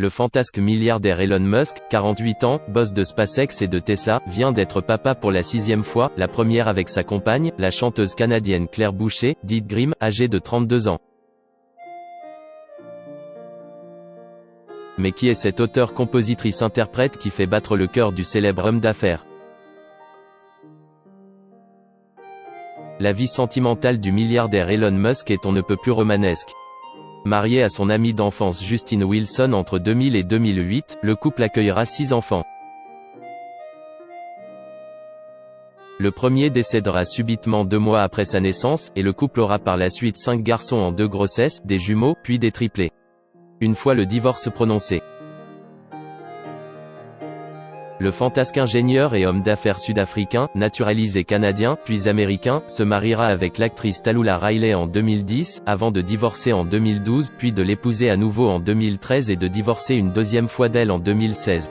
Le fantasque milliardaire Elon Musk, 48 ans, boss de SpaceX et de Tesla, vient d'être papa pour la 6e fois, la première avec sa compagne, la chanteuse canadienne Claire Boucher, dite Grimm, âgée de 32 ans. Mais qui est cette auteure-compositrice-interprète qui fait battre le cœur du célèbre homme d'affaires? La vie sentimentale du milliardaire Elon Musk est on ne peut plus romanesque. Marié à son amie d'enfance Justine Wilson entre 2000 et 2008, le couple accueillera 6 enfants. Le premier décédera subitement 2 mois après sa naissance, et le couple aura par la suite 5 garçons en 2 grossesses, des jumeaux, puis des triplés. Une fois le divorce prononcé. Le fantasque ingénieur et homme d'affaires sud-africain, naturalisé canadien, puis américain, se mariera avec l'actrice Tallulah Riley en 2010, avant de divorcer en 2012, puis de l'épouser à nouveau en 2013 et de divorcer une deuxième fois d'elle en 2016.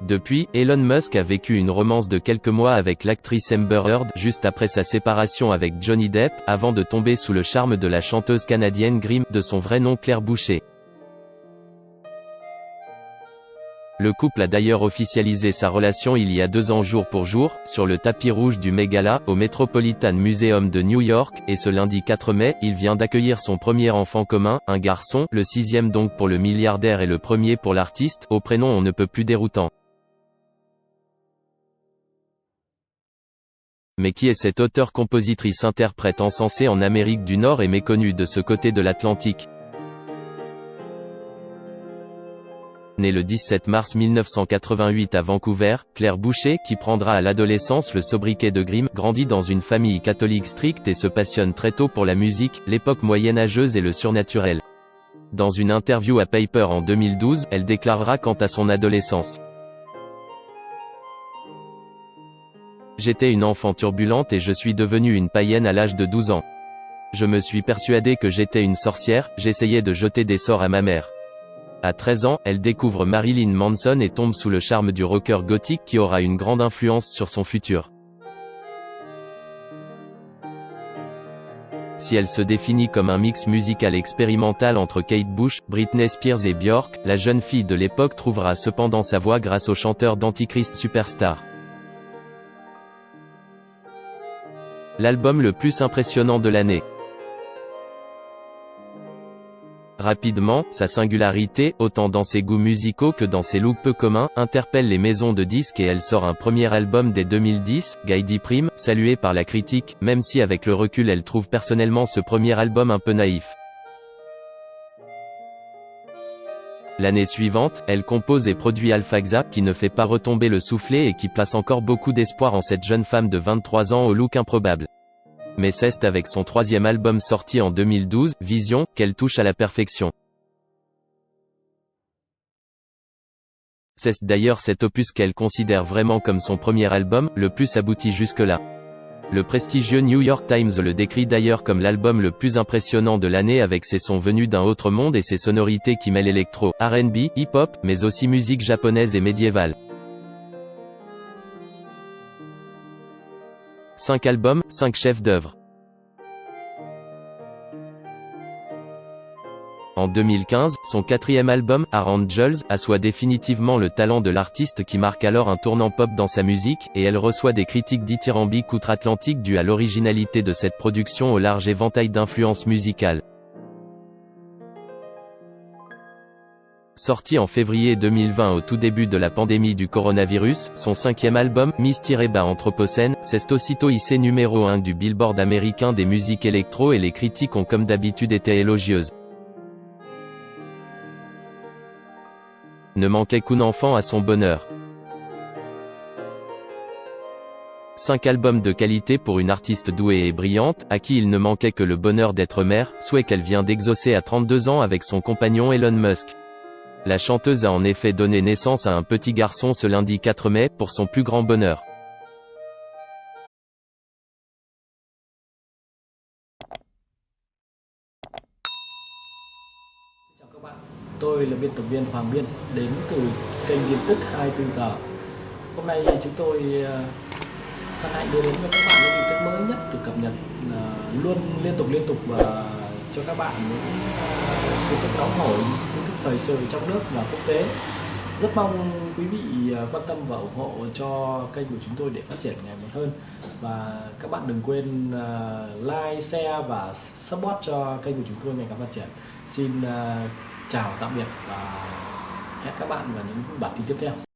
Depuis, Elon Musk a vécu une romance de quelques mois avec l'actrice Amber Heard, juste après sa séparation avec Johnny Depp, avant de tomber sous le charme de la chanteuse canadienne Grimm, de son vrai nom Claire Boucher. Le couple a d'ailleurs officialisé sa relation il y a 2 ans jour pour jour, sur le tapis rouge du Met-Gala, au Metropolitan Museum de New York, et ce lundi 4 mai, il vient d'accueillir son premier enfant commun, un garçon, le 6e donc pour le milliardaire et le premier pour l'artiste, au prénom on ne peut plus déroutant. Mais qui est cette auteure-compositrice-interprète encensée en Amérique du Nord et méconnue de ce côté de l'Atlantique? Née le 17 mars 1988 à Vancouver, Claire Boucher, qui prendra à l'adolescence le sobriquet de Grimm, grandit dans une famille catholique stricte et se passionne très tôt pour la musique, l'époque moyenâgeuse et le surnaturel. Dans une interview à Paper en 2012, elle déclarera quant à son adolescence. J'étais une enfant turbulente et je suis devenue une païenne à l'âge de 12 ans. Je me suis persuadée que j'étais une sorcière, j'essayais de jeter des sorts à ma mère. À 13 ans, elle découvre Marilyn Manson et tombe sous le charme du rocker gothique qui aura une grande influence sur son futur. Si elle se définit comme un mix musical expérimental entre Kate Bush, Britney Spears et Björk, la jeune fille de l'époque trouvera cependant sa voix grâce au chanteur d'Antichrist Superstar. L'album le plus impressionnant de l'année. Rapidement, sa singularité, autant dans ses goûts musicaux que dans ses looks peu communs, interpelle les maisons de disques et elle sort un premier album dès 2010, Guy Prime, salué par la critique, même si avec le recul elle trouve personnellement ce premier album un peu naïf. L'année suivante, elle compose et produit Alfaxa, qui ne fait pas retomber le soufflet et qui place encore beaucoup d'espoir en cette jeune femme de 23 ans au look improbable. Mais c'est avec son 3e album sorti en 2012, Vision, qu'elle touche à la perfection. C'est d'ailleurs cet opus qu'elle considère vraiment comme son premier album, le plus abouti jusque-là. Le prestigieux New York Times le décrit d'ailleurs comme l'album le plus impressionnant de l'année avec ses sons venus d'un autre monde et ses sonorités qui mêlent électro, R&B, hip-hop, mais aussi musique japonaise et médiévale. 5 albums, 5 chefs-d'œuvre. En 2015, son 4e album, Angels, assoit définitivement le talent de l'artiste qui marque alors un tournant pop dans sa musique, et elle reçoit des critiques dithyrambiques outre-Atlantique dues à l'originalité de cette production au large éventail d'influences musicales. Sorti en février 2020 au tout début de la pandémie du coronavirus, son 5e album, Miss-Anthropocène, s'est aussitôt hissé numéro 1 du Billboard américain des musiques électro et les critiques ont comme d'habitude été élogieuses. Ne manquait qu'un enfant à son bonheur. 5 albums de qualité pour une artiste douée et brillante, à qui il ne manquait que le bonheur d'être mère, souhait qu'elle vient d'exaucer à 32 ans avec son compagnon Elon Musk. La chanteuse a en effet donné naissance à un petit garçon ce lundi 4 mai, pour son plus grand bonheur. Chào các bạn, tôi là biên tập viên Hoàng Biên, đến từ kênh tin tức 24 giờ. Hôm nay chúng tôi hân hạnh đưa đến cho các bạn những tin tức mới nhất được cập nhật luôn liên tục và cho các bạn những tin tức nóng hổi, tin tức thời sự trong nước và quốc tế. Rất mong quý vị quan tâm và ủng hộ cho kênh của chúng tôi để phát triển ngày một hơn. Và các bạn đừng quên like, share và support cho kênh của chúng tôi ngày càng phát triển. Xin chào tạm biệt và hẹn các bạn vào những bản tin tiếp theo.